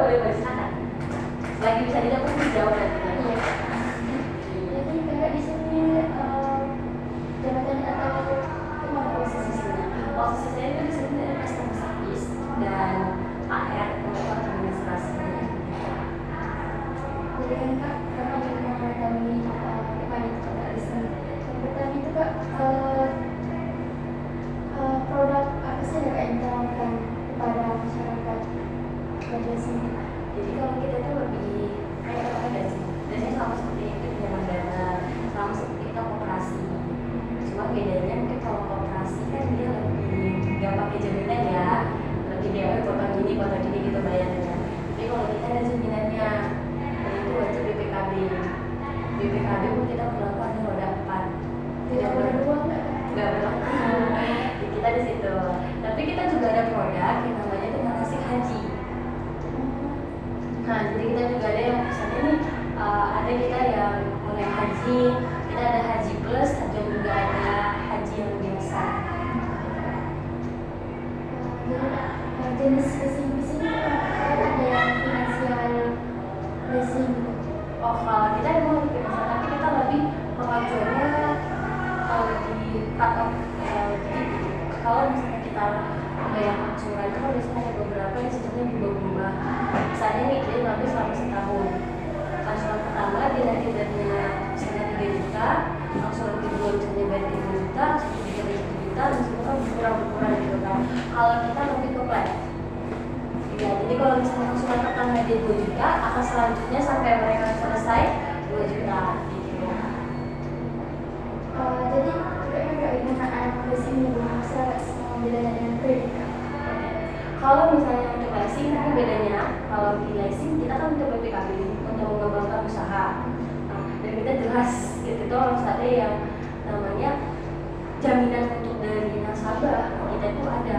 boleh balik sana. Lagi bisa didapat di jauh nanti. Iya. Jadi kakak di sini jabatan atau gimana posisinya? Posisi saya itu di sini ada customer service dan AR untuk administrasinya. Jadi kan kak, kakak juga mengetahui apa itu kakak di sini. Yang pertama itu kak, produk apa sih yang kak yang ditawarkan kepada masyarakat pada sini? Jadi kalau kita tuh lebih kayak apa aja sih? Biasanya sama seperti itu pinjaman dana, sama seperti kita koperasi. Cuma bedanya mungkin kalau koperasi kan dia lebih nggak pakai jaminan ya, lebih dia potong gini gitu bayarnya. Tapi kalau kita ada jaminannya, itu wajib BPKB. BPKB pun kita berlaku ada roda 4. Tidak berdua Nggak berlaku. Jadi kita di situ. Tapi kita juga ada produk yang namanya itu manasik haji. Nah, jadi kita juga ada yang misalnya nih ada kita yang mulai haji, kita ada haji plus dan juga ada haji yang biasa. Jadi jenis leasing di sini ada yang finansial leasing gitu. Oh, kalau kita emang lebih biasa, tapi kita lebih pengajuannya kalau di cut off. Jadi kalau misalnya kita bayar angsuran itu kan biasanya ada beberapa yang sistemnya berubah-ubah. Misalnya nih dia ngambil selama setahun. Angsuran pertama dia nanti bayarnya misalnya 3 juta, angsuran kedua misalnya bayar 3 juta, ketiga bayar 1 juta, dan semua kan berkurang gitu kan. Kalau kita lebih ke flat. Ya, jadi kalau misalnya angsuran pertama dia 2 juta, akan selanjutnya sampai mereka selesai 2 juta gitu. Jadi juga penggunaan leasing yang bisa bedanya dengan kredit. Kalau misalnya untuk leasing, itu bedanya kalau di leasing kita kan untuk BPKB untuk mengembangkan usaha. Nah, dan kita jelas gitu itu harus ada yang namanya jaminan untuk dari nasabah kita itu ada.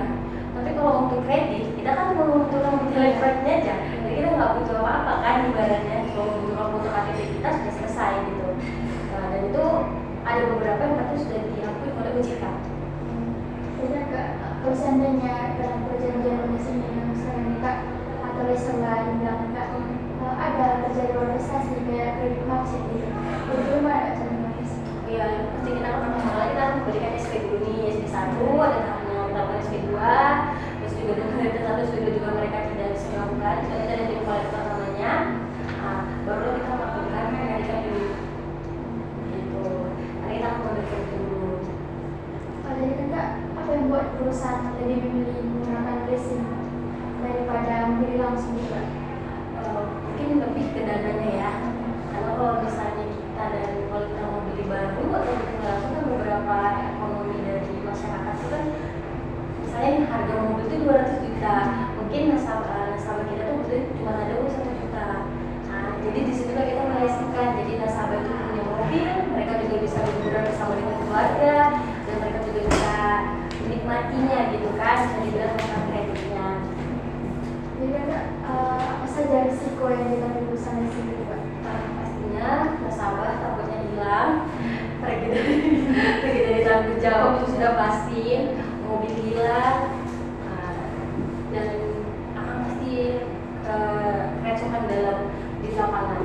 Tapi kalau untuk kredit kita kan mau membutuhkan bukti elektroniknya aja, jadi kita nggak butuh apa-apa kan ibaratnya. Kalau membutuhkan foto KTP kita sudah selesai gitu. Nah, dan itu ada beberapa yang katanya sudah diakui oleh OJK. Jadi kalau seandainya dalam perjanjian leasing dengan misalnya kak atau leaser lain bilang kak ada terjadi protestasi kayak kredit macet gitu, itu gimana kak cara mengatasi? Iya, pasti kita kan pertama kita harus memberikan SP dulu nih, SP1, ada tahapnya kita SP2, terus juga dengan ada SP2 juga mereka tidak bisa melakukan, kita ada di kolektor namanya, baru kita melakukan pengadilan dulu, gitu. Nanti kita memberikan dulu. Jadi kan kak, apa yang buat perusahaan lebih memilih menggunakan leasing daripada membeli langsung juga? Mungkin lebih ke dananya ya, karena kalau misalnya kita dan kalau kita mau beli baru atau beli langsung kan beberapa ekonomi dari masyarakat itu kan misalnya harga mobil itu 200 juta, mungkin nasabah kita tuh butuh cuma ada uang 1 juta. Nah, jadi di situ kan kita meleasingkan, jadi nasabah itu punya mobil, mereka juga bisa liburan bersama dengan keluarga dan mereka juga bisa menikmatinya gitu kan, bisa dibilang tentang kreditnya. Jadi kan apa saja risiko yang dihadapi perusahaan leasing gitu kak? Pastinya nasabah takutnya hilang, pergi dari tanggung jawab itu sudah pasti, mobil hilang, dan akan pasti kerecohan dalam di lapangan.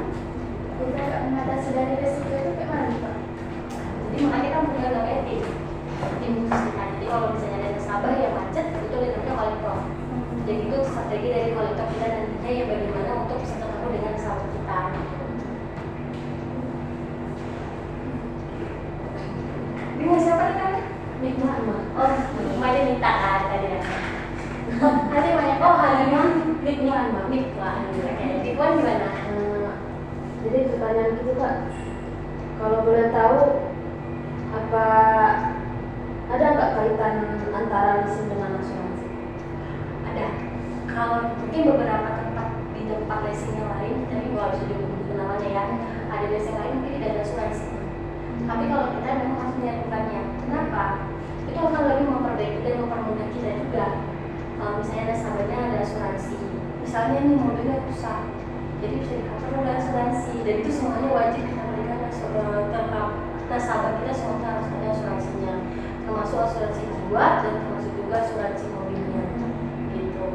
Jadi kak mengatasi dari risiko itu gimana nih kak? Jadi makanya kita punya namanya tim khusus. Jadi kalau misalnya ada nasabah yang macet, itu leadernya kolektor. Jadi itu strategi dari kolektor kita nantinya ya bagaimana untuk bisa ketemu dengan nasabah kita. Bingung siapa kan? Nikmat. Oh, Nikmatnya minta kan tadi ya. Nanti banyak Nikmat. Oke, Nikmat gimana? Jadi pertanyaan gitu kak, kalau boleh tahu apa ada nggak kaitan antara leasing dengan asuransi? Ada. Kalau mungkin beberapa tempat di tempat leasing yang lain, tapi gua harus menyebut namanya ya. Ada leasing lain mungkin tidak ada asuransi. Tapi kalau kita memang harus menyatukannya. Kenapa? Itu akan lebih memperbaiki dan mempermudah kita juga. Kalau misalnya nasabahnya ada asuransi, misalnya nih mobilnya rusak, jadi bisa di-cover oleh asuransi. Dan itu semuanya wajib kita berikan tentang nasabah kita semuanya harus ada asuransinya, termasuk asuransi jiwa dan termasuk juga asuransi mobilnya. Gitu.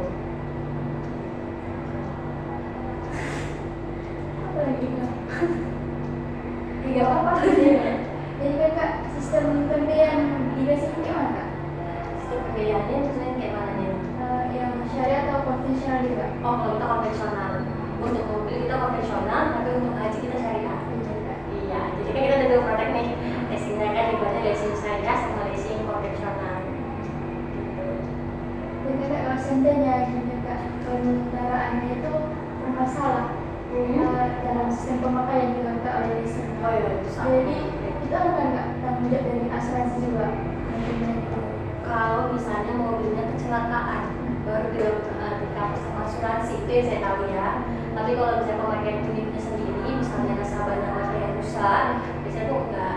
Tiga apa? Jadi kan kak, sistem pembiayaan di basic itu gimana kak? Sistem pembiayaannya maksudnya kayak mana nih? Yang syariah atau konvensional juga? Oh, kalau kita konvensional. Untuk mobil kita konvensional, tapi untuk haji kita syariah. Iya, jadi kan kita ada dua produk nih. Leasingnya kan dibuatnya leasing syariah sama leasing konvensional. Jadi kak, kalau seandainya gini kak, kendaraannya itu bermasalah dalam sistem pemakaian juga kak oleh leasing. Oh iya, itu sama. Jadi itu ada nggak tanggung jawab dari asuransi juga? Mungkin itu. Kalau misalnya mobilnya kecelakaan, baru di-cover sama asuransi, itu yang saya tahu ya. Tapi kalau misalnya pemakaian unitnya sendiri, misalnya nasabahnya ada yang rusak, biasanya tuh nggak